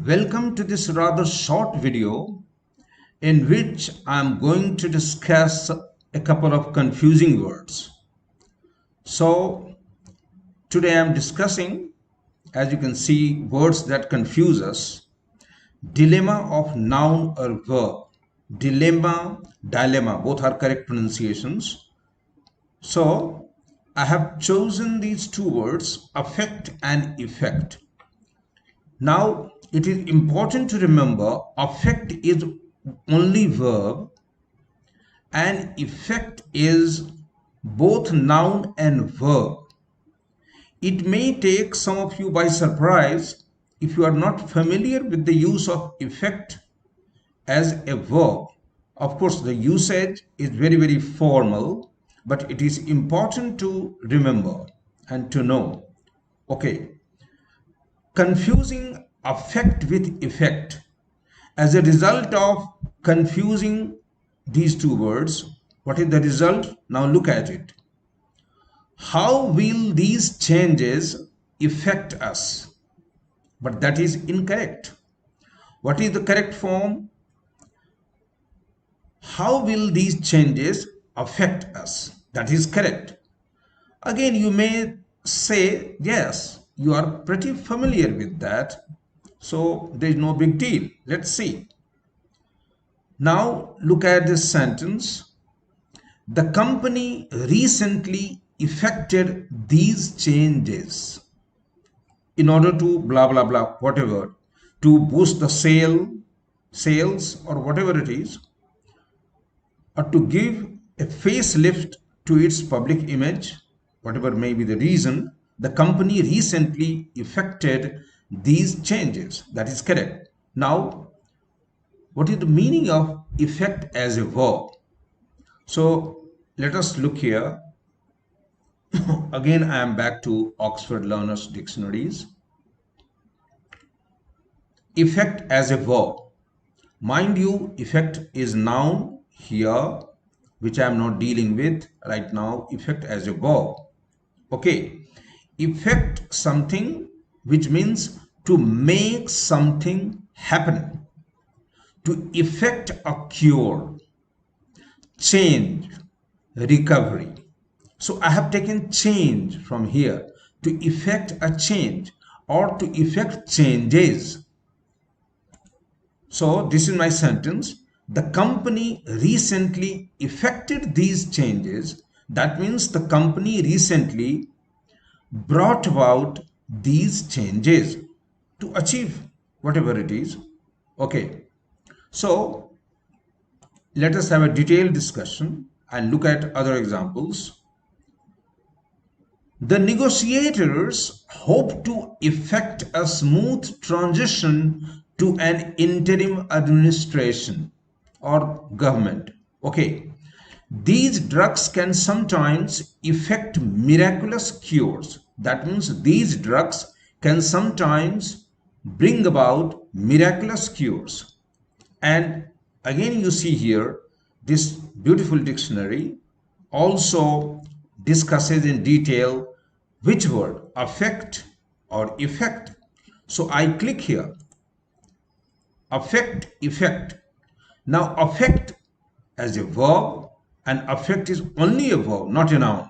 Welcome to this rather short video in which I am going to discuss a couple of confusing words. So today I am discussing, as you can see, words that confuse us. Dilemma of noun or verb. Dilemma, both are correct pronunciations. So I have chosen these two words, affect and effect. Now, it is important to remember affect is only verb and effect is both noun and verb. It may take some of you by surprise if you are not familiar with the use of effect as a verb. Of course, the usage is very formal, but it is important to remember and to know. Okay. Confusing affect with effect. As a result of confusing these two words, what is the result? Now look at it. How will these changes affect us? But that is incorrect. What is the correct form? How will these changes affect us? That is correct. Again, you may say, yes, you are pretty familiar with that. So there is no big deal. Let's see. Now look at this sentence. The company recently effected these changes in order to blah blah blah, whatever, to boost the sales or whatever it is, or to give a facelift to its public image, whatever may be the reason. The company recently effected these changes. That is correct. Now, what is the meaning of effect as a verb? So let us look here. Again, I am back to Oxford Learners Dictionaries. Effect as a verb. Mind you, effect is noun here, which I am not dealing with right now. Effect as a verb. Okay. Effect something, which means to make something happen, to effect a cure, change, recovery. So I have taken change from here, to effect a change or to effect changes. So this is my sentence. The company recently effected these changes. That means the company recently brought about these changes to achieve whatever it is. Okay, so let us have a detailed discussion and look at other examples. The negotiators hope to effect a smooth transition to an interim administration or government. Okay, these drugs can sometimes effect miraculous cures. That means these drugs can sometimes bring about miraculous cures. And again, you see here, this beautiful dictionary also discusses in detail which word, affect or effect. So I click here, affect, effect. Now affect as a verb, and affect is only a verb, not a noun.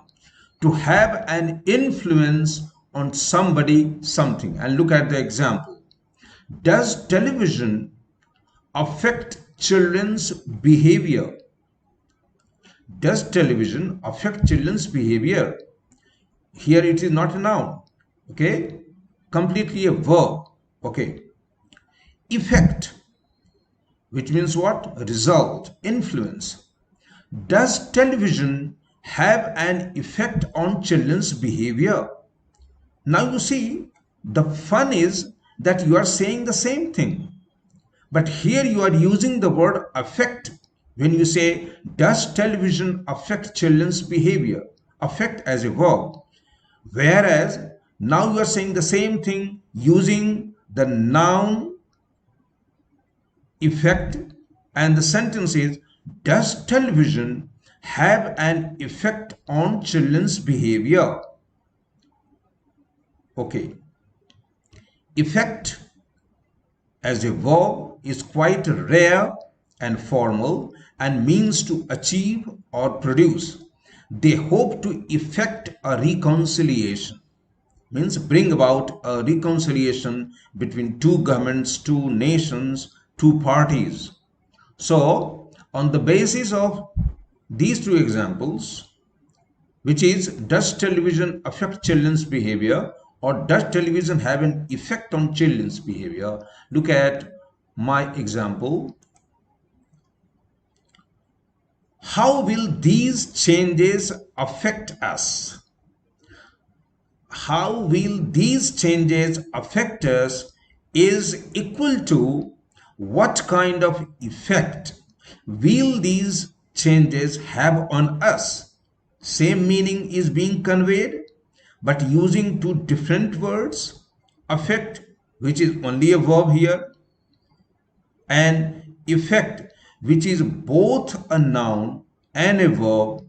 To have an influence on somebody, something. And look at the example. Does television affect children's behavior? Does television affect children's behavior? Here it is not a noun. Okay, completely a verb. Okay, effect, which means what? Result, influence. Does television have an effect on children's behavior? Now you see, the fun is that you are saying the same thing, but here you are using the word affect when you say, does television affect children's behavior? Affect as a verb. Whereas now you are saying the same thing using the noun effect, and the sentence is, does television have an effect on children's behavior? Okay. Effect as a verb is quite rare and formal and means to achieve or produce. They hope to effect a reconciliation, means bring about a reconciliation between two governments, two nations, two parties. So, on the basis of these two examples, which is, does television affect children's behavior or does television have an effect on children's behavior? Look at my example. How will these changes affect us? How will these changes affect us is equal to what kind of effect will these changes have on us. Same meaning is being conveyed, but using two different words. Affect, which is only a verb here, and effect, which is both a noun and a verb.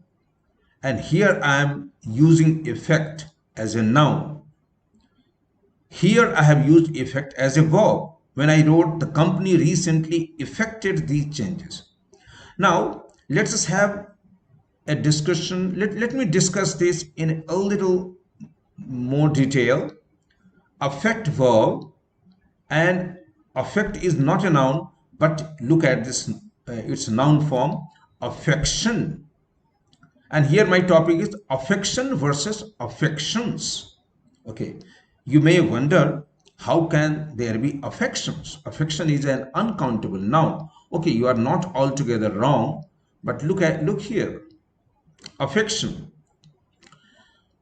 And here I am using effect as a noun. Here I have used effect as a verb when I wrote the company recently effected these changes. Now let us have a discussion. Let me discuss this in a little more detail. Affect verb, and affect is not a noun, but look at this, its noun form, affection. And here my topic is affection versus affections. Okay, you may wonder, how can there be affections? Affection is an uncountable noun. Okay, you are not altogether wrong, but look here. Affection,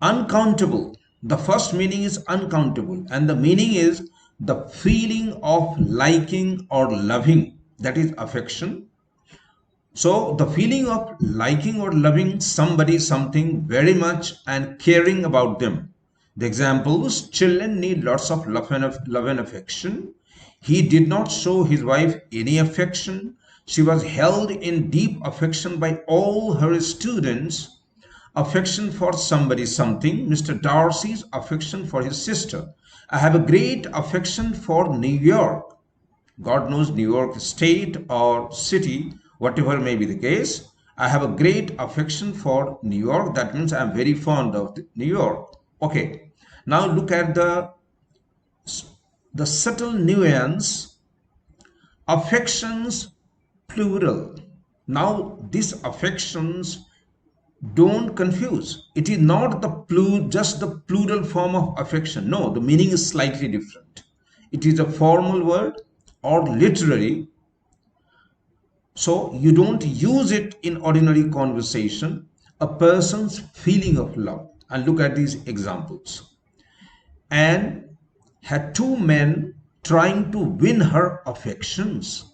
uncountable. The first meaning is uncountable, and the meaning is the feeling of liking or loving. That is affection. So the feeling of liking or loving somebody, something very much, and caring about them. The examples: children need lots of love and affection. He did not show his wife any affection. She was held in deep affection by all her students. Affection for somebody, something. Mr. Darcy's affection for his sister. I have a great affection for New York. God knows, New York state or city, whatever may be the case. I have a great affection for New York. That means I am very fond of New York. Okay. Now look at the subtle nuance. Affections, plural. Now these affections, don't confuse. It is not just the plural form of affection. No, the meaning is slightly different. It is a formal word or literary. So you don't use it in ordinary conversation. A person's feeling of love. And look at these examples. Anne had two men trying to win her affections.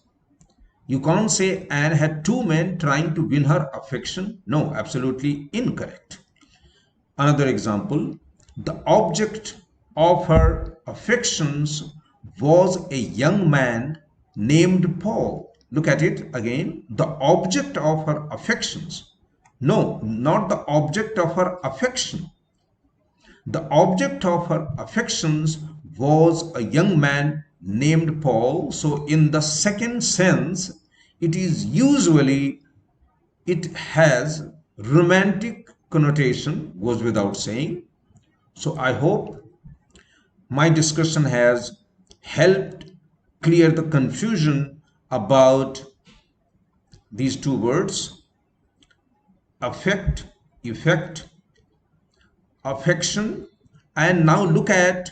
You can't say Anne had two men trying to win her affection. No, absolutely incorrect. Another example, the object of her affections was a young man named Paul. Look at it again. The object of her affections. No, not the object of her affection. The object of her affections was a young man named Paul. So in the second sense, it has romantic connotation, goes without saying. So I hope my discussion has helped clear the confusion about these two words, affect, effect, affection. And now look at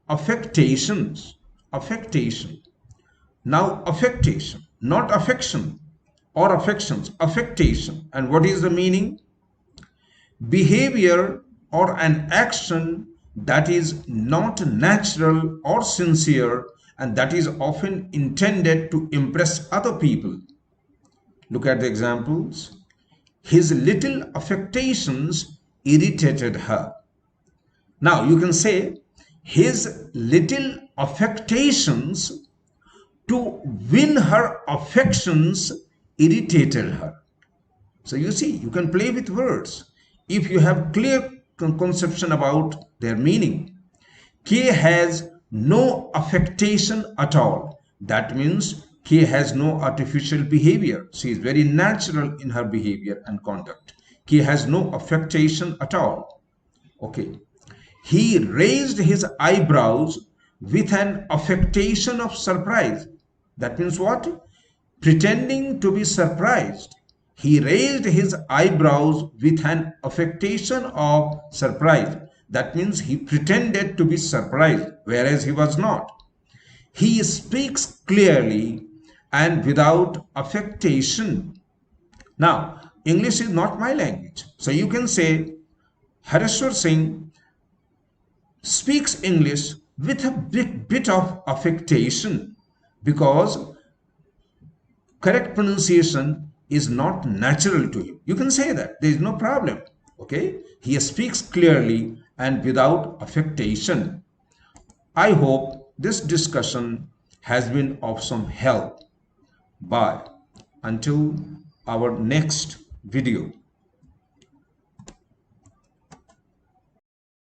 affectations. Affectation. Now affectation, not affection or affections, affectation. And what is the meaning? Behavior or an action that is not natural or sincere, and that is often intended to impress other people. Look at the examples. His little affectations irritated her. Now you can say his little affectations to win her affections irritated her. So you see, you can play with words if you have clear conception about their meaning. K has no affectation at all. That means he has no artificial behavior. She is very natural in her behavior and conduct. He has no affectation at all. Okay. He raised his eyebrows with an affectation of surprise. That means what? Pretending to be surprised. He raised his eyebrows with an affectation of surprise. That means he pretended to be surprised, whereas he was not. He speaks clearly and without affectation. Now, English is not my language. So you can say, Hareshwar Singh speaks English with a bit of affectation, because correct pronunciation is not natural to him. You can say that. There is no problem. Okay? He speaks clearly and without affectation. I hope this discussion has been of some help. Bye. Until our next video.